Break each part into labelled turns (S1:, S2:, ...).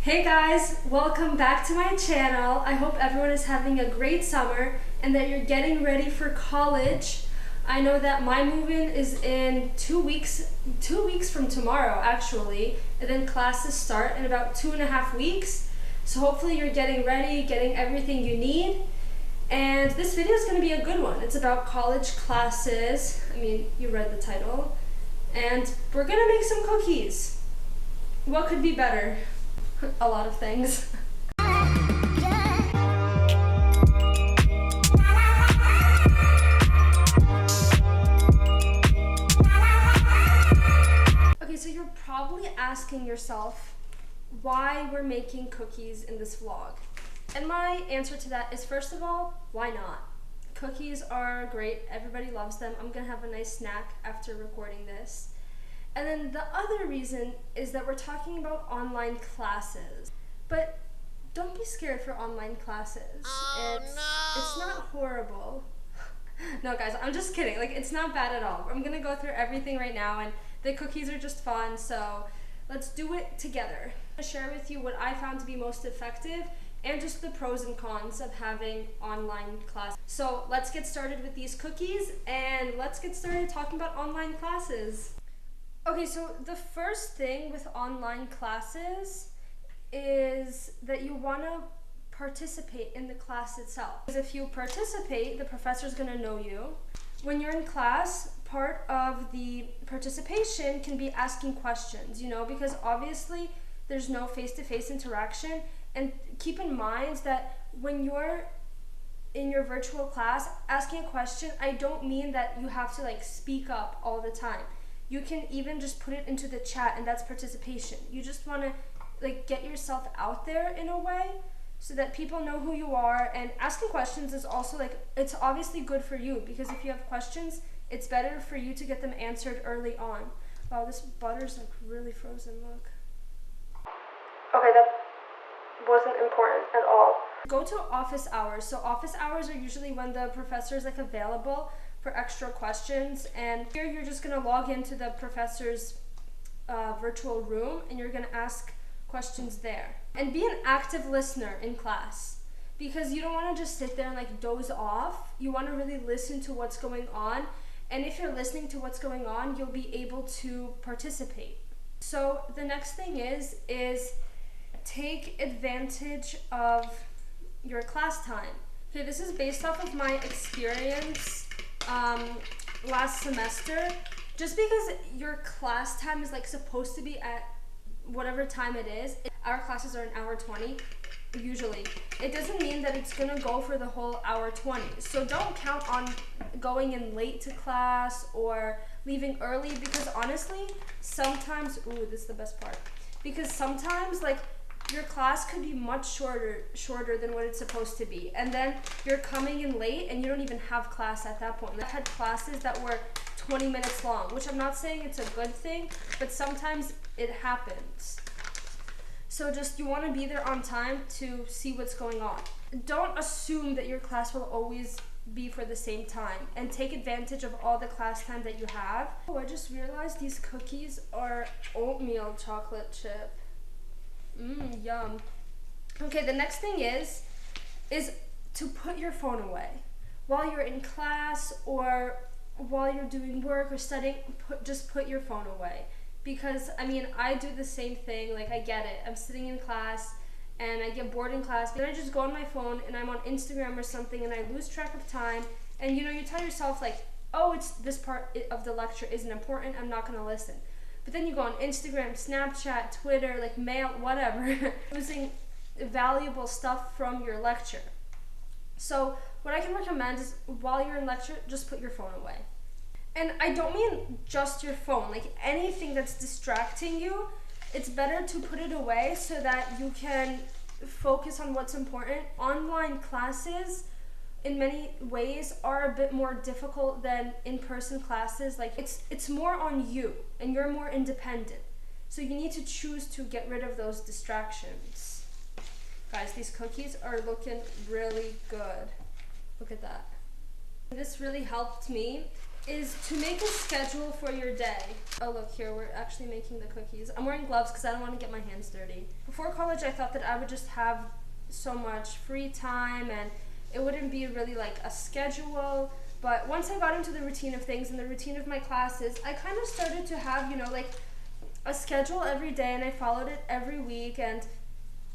S1: Hey guys, welcome back to my channel. I hope everyone is having a great summer and that you're getting ready for college. I know that my move-in is in 2 weeks from tomorrow actually, and then classes start in about 2.5 weeks. So hopefully you're getting ready, getting everything you need. And this video is going to be a good one. It's about college classes. I mean, you read the title. And we're going to make some cookies. What could be better? A lot of things. Okay, so you're probably asking yourself why we're making cookies in this vlog. And my answer to that is, first of all, why not? Cookies are great, everybody loves them. I'm gonna have a nice snack after recording this. And then the other reason is that we're talking about online classes. But don't be scared for online classes. It's not horrible. No guys, I'm just kidding. Like, it's not bad at all. I'm gonna go through everything right now, and the cookies are just fun, so let's do it together. I'm gonna share with you what I found to be most effective and just the pros and cons of having online classes. So let's get started with these cookies, and let's get started talking about online classes. Okay, so the first thing with online classes is that you want to participate in the class itself. Because if you participate, the professor's going to know you. When you're in class, part of the participation can be asking questions, because obviously there's no face-to-face interaction. And keep in mind that when you're in your virtual class asking a question, I don't mean that you have to speak up all the time. You can even just put it into the chat, and that's participation. You just want to get yourself out there in a way so that people know who you are. And asking questions is also it's obviously good for you, because if you have questions, it's better for you to get them answered early on. Wow, this butter's really frozen, look. Okay, that wasn't important at all. Go to office hours. So office hours are usually when the professor is available for extra questions, and here you're just going to log into the professor's virtual room, and you're going to ask questions there. And be an active listener in class, because you don't want to just sit there and doze off. You want to really listen to what's going on, and if you're listening to what's going on, you'll be able to participate. So the next thing is take advantage of your class time. Okay, this is based off of my experience last semester. Just because your class time is supposed to be at whatever time it is, our classes are an hour 20 usually, it doesn't mean that it's gonna go for the whole hour 20. So don't count on going in late to class or leaving early, because honestly sometimes, this is the best part, because sometimes your class could be much shorter than what it's supposed to be, and then you're coming in late and you don't even have class at that point. I've had classes that were 20 minutes long, which I'm not saying it's a good thing, but sometimes it happens. So you want to be there on time to see what's going on. Don't assume that your class will always be for the same time, and take advantage of all the class time that you have. Oh, I just realized these cookies are oatmeal chocolate chip. Yum. Okay, the next thing is to put your phone away. While you're in class or while you're doing work or studying, just put your phone away. Because, I do the same thing. I get it. I'm sitting in class and I get bored in class, then I just go on my phone and I'm on Instagram or something, and I lose track of time. And you tell yourself oh, it's this part of the lecture isn't important, I'm not going to listen. But then you go on Instagram, Snapchat, Twitter, mail, whatever, losing valuable stuff from your lecture. So what I can recommend is, while you're in lecture, just put your phone away. And I don't mean just your phone, anything that's distracting you, it's better to put it away so that you can focus on what's important. Online classes, in many ways, are a bit more difficult than in-person classes. It's more on you, and you're more independent. So you need to choose to get rid of those distractions. Guys, these cookies are looking really good. Look at that. This really helped me is to make a schedule for your day. Oh look, here we're actually making the cookies. I'm wearing gloves because I don't want to get my hands dirty. Before college I thought that I would just have so much free time and it wouldn't be really like a schedule, but once I got into the routine of things and the routine of my classes, I kind of started to have, you know, like a schedule every day, and I followed it every week, and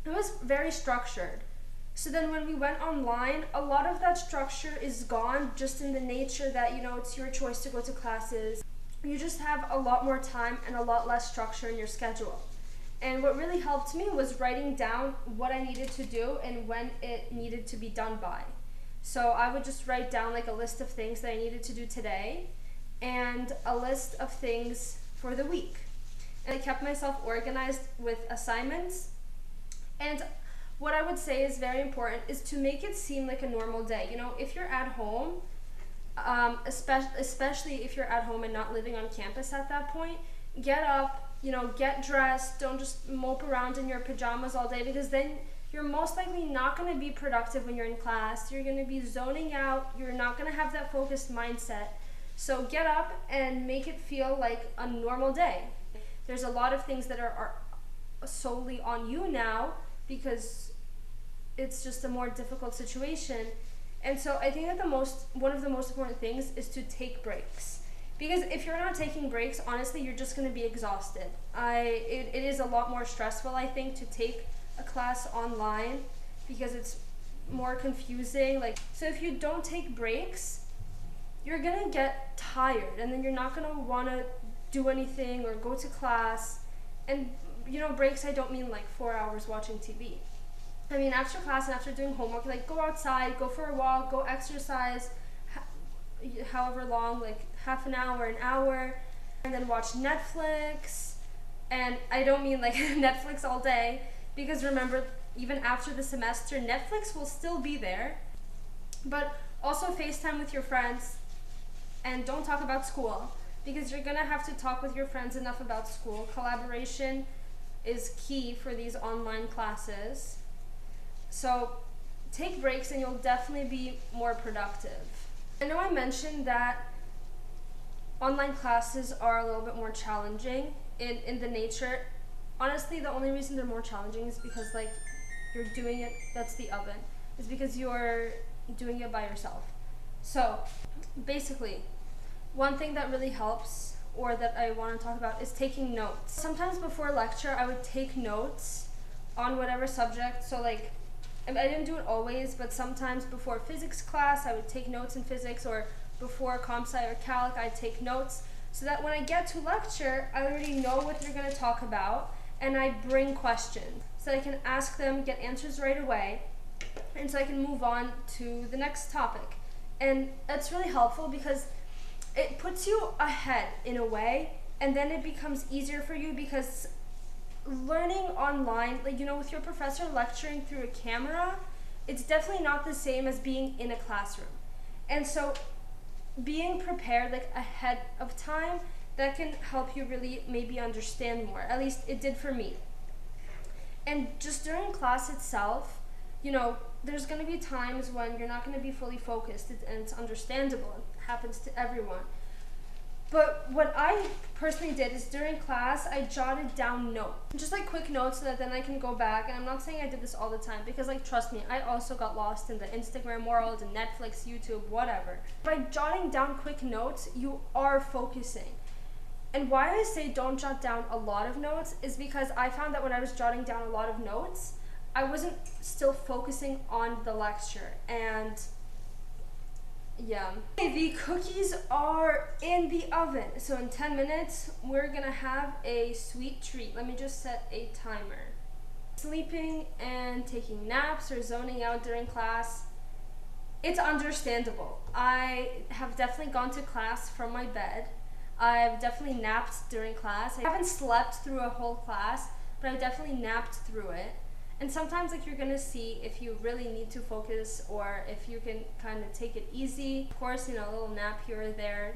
S1: it was very structured. So then when we went online, a lot of that structure is gone, just in the nature that, you know, it's your choice to go to classes. You just have a lot more time and a lot less structure in your schedule. And what really helped me was writing down what I needed to do and when it needed to be done by. So I would just write down like a list of things that I needed to do today and a list of things for the week. And I kept myself organized with assignments. And what I would say is very important is to make it seem like a normal day. You know, if you're at home, especially if you're at home and not living on campus at that point, get up, you know, get dressed. Don't just mope around in your pajamas all day, because then you're most likely not going to be productive when you're in class. You're going to be zoning out. You're not going to have that focused mindset. So get up and make it feel like a normal day. There's a lot of things that are solely on you now because it's just a more difficult situation. And so I think that one of the most important things is to take breaks. Because if you're not taking breaks, honestly, you're just going to be exhausted. It is a lot more stressful, I think, to take a class online because it's more confusing. So if you don't take breaks, you're going to get tired, and then you're not going to want to do anything or go to class. And, you know, breaks, I don't mean like 4 hours watching TV. I mean, after class and after doing homework, like go outside, go for a walk, go exercise, however long, like half an hour, and then watch Netflix. And I don't mean like Netflix all day, because remember, even after the semester, Netflix will still be there. But also FaceTime with your friends, and don't talk about school, because you're gonna have to talk with your friends enough about school. Collaboration is key for these online classes. So take breaks and you'll definitely be more productive. I know I mentioned that online classes are a little bit more challenging in the nature. Honestly, the only reason they're more challenging is because like you're doing it, that's the oven, is because you're doing it by yourself. So basically, one thing that really helps, or that I want to talk about, is taking notes. Sometimes before lecture, I would take notes on whatever subject. So like, I didn't do it always, but sometimes before physics class, I would take notes in physics, or before comp sci or calc, I'd take notes, so that when I get to lecture, I already know what they're going to talk about, and I bring questions, so I can ask them, get answers right away, and so I can move on to the next topic. And that's really helpful because it puts you ahead in a way, and then it becomes easier for you, because learning online, like, you know, with your professor lecturing through a camera, it's definitely not the same as being in a classroom. And so being prepared like ahead of time, that can help you really maybe understand more. At least it did for me. And just during class itself, you know, there's going to be times when you're not going to be fully focused, and it's understandable. It happens to everyone. But what I personally did is during class, I jotted down notes. Just like quick notes so that then I can go back. And I'm not saying I did this all the time, because like, trust me, I also got lost in the Instagram world and Netflix, YouTube, whatever. By jotting down quick notes, you are focusing. And why I say don't jot down a lot of notes is because I found that when I was jotting down a lot of notes, I wasn't still focusing on the lecture. And yeah. Okay, the cookies are in the oven. So in 10 minutes, we're gonna have a sweet treat. Let me just set a timer. Sleeping and taking naps or zoning out during class, it's understandable. I have definitely gone to class from my bed. I've definitely napped during class. I haven't slept through a whole class, but I definitely napped through it. And sometimes like you're gonna see if you really need to focus or if you can kind of take it easy. Of course, you know, a little nap here or there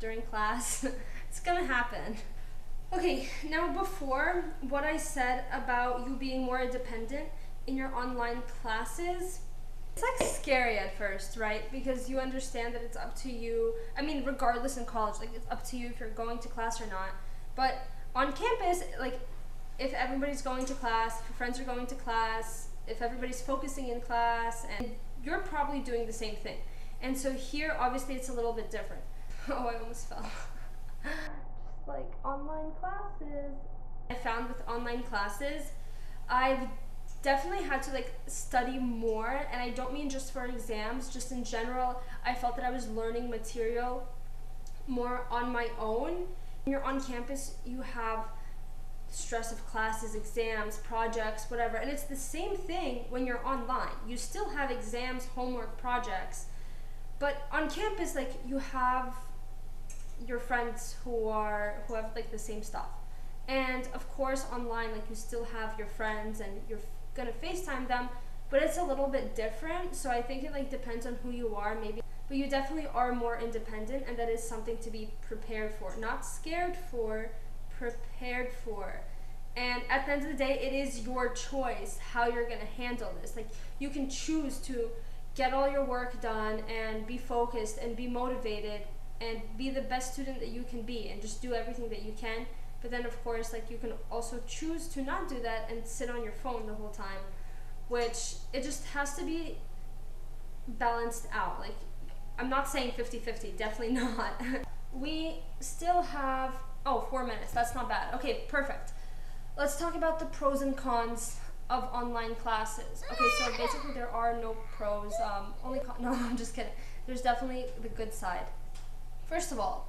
S1: during class. It's gonna happen. Okay, now before, what I said about you being more independent in your online classes, It's like scary at first, right? Because you understand that it's up to you. I mean, regardless in college, like it's up to you if you're going to class or not. But on campus, like if everybody's going to class, if your friends are going to class, if everybody's focusing in class, and you're probably doing the same thing. And so here, obviously, it's a little bit different. Oh, I almost fell. Just like online classes. I found with online classes, I've definitely had to like study more, and I don't mean just for exams, just in general. I felt that I was learning material more on my own. When you're on campus, you have stress of classes, exams, projects, whatever, and it's the same thing when you're online. You still have exams, homework, projects, but on campus, like you have your friends who have like the same stuff. And of course online, like you still have your friends and you're gonna FaceTime them, but it's a little bit different. So I think it like depends on who you are, maybe, but you definitely are more independent, and that is something to be prepared for. Not scared for, prepared for. And at the end of the day, it is your choice how you're gonna handle this. Like you can choose to get all your work done and be focused and be motivated and be the best student that you can be and just do everything that you can. But then of course, like you can also choose to not do that and sit on your phone the whole time, which it just has to be balanced out. Like I'm not saying 50-50, definitely not. We still have, 4 minutes, that's not bad. Okay, perfect. Let's talk about the pros and cons of online classes. Okay, so basically there are no pros, only no, I'm just kidding. There's definitely the good side. First of all,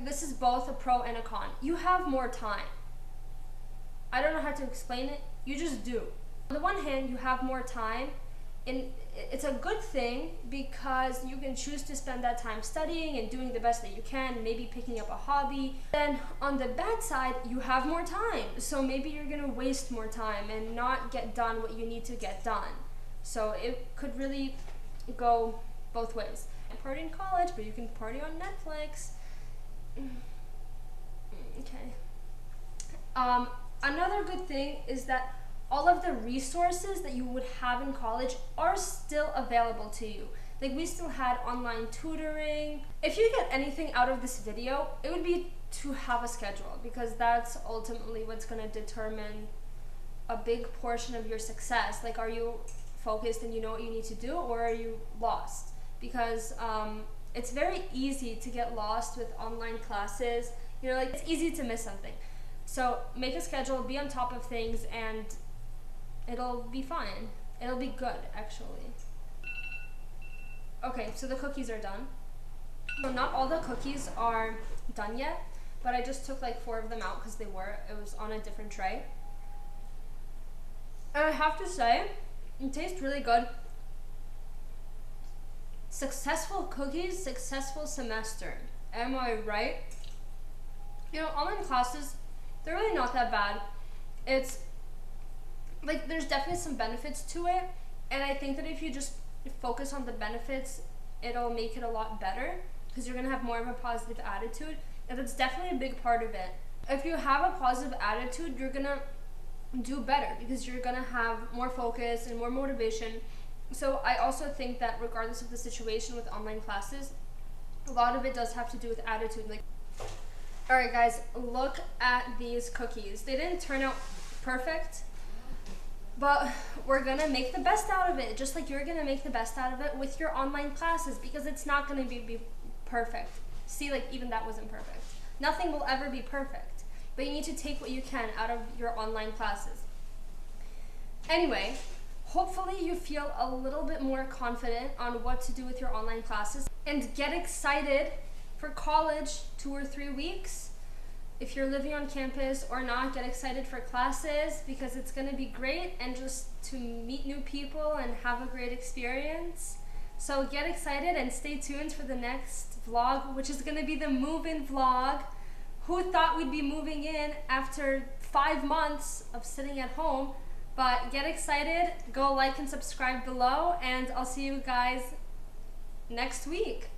S1: this is both a pro and a con. You have more time. I don't know how to explain it. You just do. On the one hand, you have more time, and it's a good thing because you can choose to spend that time studying and doing the best that you can, maybe picking up a hobby. Then on the bad side, you have more time. So maybe you're gonna waste more time and not get done what you need to get done. So it could really go both ways. You can party in college, but you can party on Netflix. Okay. Another good thing is that all of the resources that you would have in college are still available to you. Like we still had online tutoring. If you get anything out of this video, it would be to have a schedule, because that's ultimately what's going to determine a big portion of your success. Like, are you focused and you know what you need to do, or are you lost? Because it's very easy to get lost with online classes. You know, like it's easy to miss something. So make a schedule, be on top of things, and it'll be fine. It'll be good, actually. Okay, so the cookies are done. So not all the cookies are done yet, but I just took like 4 of them out because it was on a different tray. And I have to say, it tastes really good. Successful cookies, successful semester. Am I right? You know, online classes, they're really not that bad. It's like there's definitely some benefits to it, and I think that if you just focus on the benefits, it'll make it a lot better because you're gonna have more of a positive attitude, and that's definitely a big part of it. If you have a positive attitude, you're gonna do better because you're gonna have more focus and more motivation. So I also think that regardless of the situation with online classes, a lot of it does have to do with attitude. Like, all right guys, look at these cookies. They didn't turn out perfect, but we're gonna make the best out of it, just like you're gonna make the best out of it with your online classes, because it's not gonna be perfect. See, like even that wasn't perfect. Nothing will ever be perfect, but you need to take what you can out of your online classes. Anyway, hopefully you feel a little bit more confident on what to do with your online classes and get excited for college 2 or 3 weeks. If you're living on campus or not, get excited for classes because it's gonna be great, and just to meet new people and have a great experience. So get excited and stay tuned for the next vlog, which is gonna be the move-in vlog. Who thought we'd be moving in after 5 months of sitting at home? But get excited, go like and subscribe below, and I'll see you guys next week.